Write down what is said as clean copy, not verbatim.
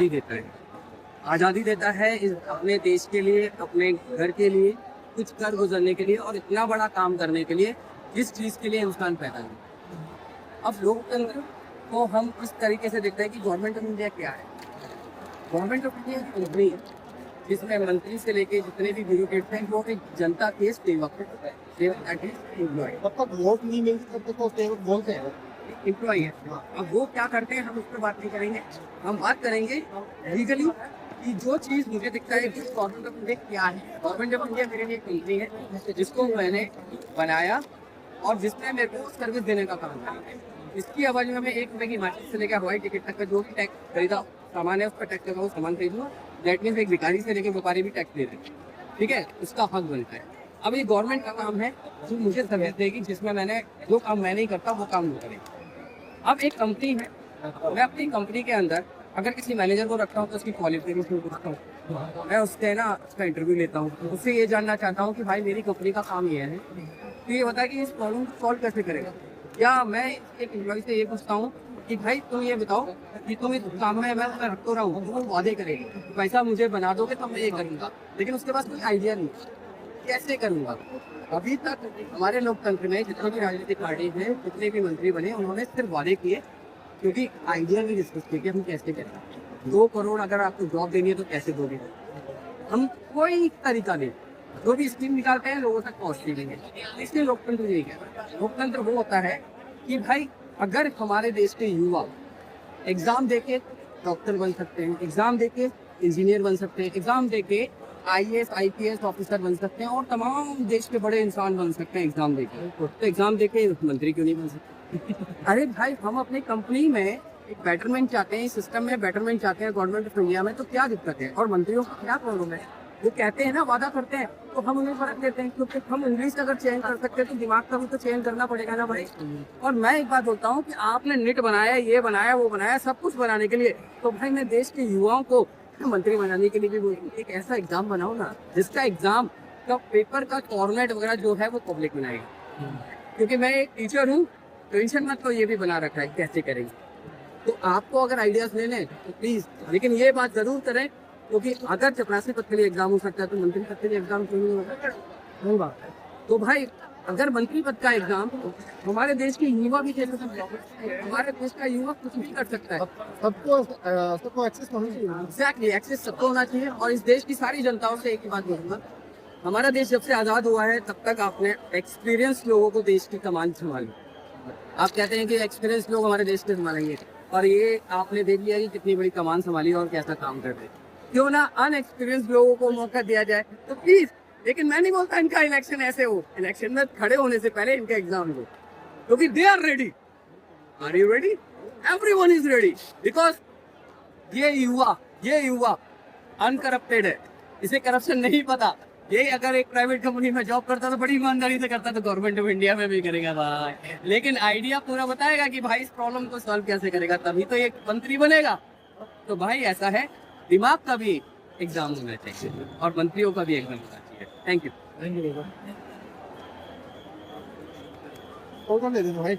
आज़ादी देता है। आज़ादी देता है अपने देश के लिए, अपने घर के लिए, कुछ कर गुजरने के लिए और इतना बड़ा काम करने के लिए जिस चीज़ के लिए इंसान पैदा हुआ। अब लोकतंत्र को हम इस तरीके से देखते हैं कि गवर्नमेंट ऑफ इंडिया क्या है। गवर्नमेंट ऑफ इंडिया कंपनी जिसमें मंत्री से लेके जितने भी ब्यूरोक्रेट हैं वो एक जनता के सेवक है, तब तक वोट नहीं मिलती तब तक वो सेवक बोलते हैं। एम्प्लॉय है। अब वो क्या करते हैं हम उस पर बात नहीं करेंगे, हम बात करेंगे लीगली कि जो चीज़ मुझे दिखता है कि गवर्नमेंट ऑफ इंडिया क्या है। गवर्नमेंट ऑफ इंडिया मेरे लिए एक कंपनी है जिसको मैंने बनाया और जिसने मेरे को सर्विस देने का काम किया। इसकी आवाज़ में मैं ₹1 की मार्केट से लेकर हवाई टिकट तक का जो भी टैक्स खरीदा सामान है उस पर टैक्स लगा, वो सामान खरीदूंगा। दैट मीन्स एक भिखारी से लेकर व्यापारी भी टैक्स दे रहे हैं, ठीक है, उसका हक बनता है। अब ये गवर्नमेंट का काम है जो मुझे सर्विस देगी, जिसमें मैंने जो काम मैं नहीं करता वो काम वो करेगी। अब एक कंपनी है, मैं अपनी कंपनी के अंदर अगर किसी मैनेजर को रखता हूँ तो उसकी क्वालिफिकेशन पूछता हूँ, मैं उससे ना उसका इंटरव्यू लेता हूँ, उससे ये जानना चाहता हूँ कि भाई मेरी कंपनी का काम ये है, तो ये बता कि इस प्रॉब्लम को सॉल्व कैसे करेगा। या मैं एक एम्प्लॉय से ये पूछता हूँ कि भाई तुम ये बताओ कि तुम इस काम में मैं रख तो रहा हूँ, वो वादे करेगी पैसा मुझे बना दोगे तो मैं ये करूँगा, लेकिन उसके पास कोई आइडिया नहीं कैसे करूँगा। अभी तक हमारे लोकतंत्र में जितनी भी राजनीतिक पार्टी हैं, जितने भी मंत्री बने, उन्होंने सिर्फ वादे किए, क्योंकि आइडिया भी डिस्कस किया कि हम कैसे करें। 2 करोड़ अगर आपको जॉब देनी है तो कैसे दोगे, हम कोई तरीका नहीं, जो भी स्कीम निकालते हैं लोगों तक पहुँचती नहीं है। इसलिए लोकतंत्र यही है। लोकतंत्र वो होता है कि भाई अगर हमारे देश के युवा एग्जाम देके डॉक्टर बन सकते हैं, एग्जाम देके इंजीनियर बन सकते हैं, एग्जाम देके IAS IPS ऑफिसर बन सकते हैं और तमाम देश के बड़े इंसान बन सकते हैं एग्जाम देके, तो एग्जाम देके मंत्री क्यों नहीं बन सकते। अरे भाई हम अपनी कंपनी में एक बेटरमेंट चाहते हैं, सिस्टम में बेटरमेंट चाहते हैं गवर्नमेंट ऑफ इंडिया में, तो क्या दिक्कत है। और मंत्रियों को क्या प्रॉब्लम है, वो कहते हैं ना वादा करते हैं तो हम उन्हें फर्क देते हैं, क्योंकि हम इंग्लिश अगर चेंज कर सकते हैं तो दिमाग का भी तो चेंज करना पड़ेगा ना भाई। और मैं एक बात बोलता हूँ कि आपने निट बनाया, ये बनाया, वो बनाया, सब कुछ बनाने के लिए, तो भाई मैं देश के युवाओं को मंत्री बनाने के लिए भी एक ऐसा एग्जाम बनाओ ना जिसका एग्जाम का पेपर का फॉर्मेट वगैरह जो है वो पब्लिक बनाएगी। क्योंकि मैं एक टीचर हूँ, टेंशन मत, तो ये भी बना रखा है कैसे करेंगे। तो आपको अगर आइडियाज लेने तो प्लीज, लेकिन ये बात जरूर करें, क्योंकि अगर चपरासी पद के लिए एग्जाम हो सकता है तो मंत्री पद के लिए एग्जाम क्यों नहीं होगा। तो भाई अगर मंत्री पद का एग्जाम हमारे देश के युवा भी दे सकते हैं, हमारे देश का युवा कुछ भी कर सकता है, सबको एक्सेस होना चाहिए। एग्जैक्टली एक्सेस सबको होना चाहिए। और इस देश की सारी जनताओं से एक ही बात बोलूंगा, हमारा देश जब से आज़ाद हुआ है तब तक आपने एक्सपीरियंस लोगों को देश की कमान संभाली। आप कहते हैं कि एक्सपीरियंस लोग हमारे देश के संभालेंगे, और ये आपने देख लिया कि कितनी बड़ी कमान संभाली और कैसा काम कर रहे। क्यों ना अनएक्सपीरियंस लोगों को मौका दिया जाए, तो प्लीज। लेकिन मैं नहीं बोलता इनका इलेक्शन ऐसे हो, इलेक्शन में खड़े होने से पहले इनका एग्जाम हो, क्योंकि they are ready. Are you ready? Everyone is ready, because ये युवा अनकरप्टेड है, इसे करप्शन नहीं पता। ये अगर एक प्राइवेट कंपनी में जॉब करता तो बड़ी ईमानदारी से करता, तो गवर्नमेंट ऑफ इंडिया में भी करेगा भाई। लेकिन आइडिया पूरा बताएगा कि भाई इस प्रॉब्लम को सॉल्व कैसे करेगा, तभी तो एक मंत्री बनेगा। तो भाई ऐसा है, दिमाग का भी एग्जाम होना चाहिए और मंत्रियों का भी एग्जाम होना चाहिए। Thank you. भाई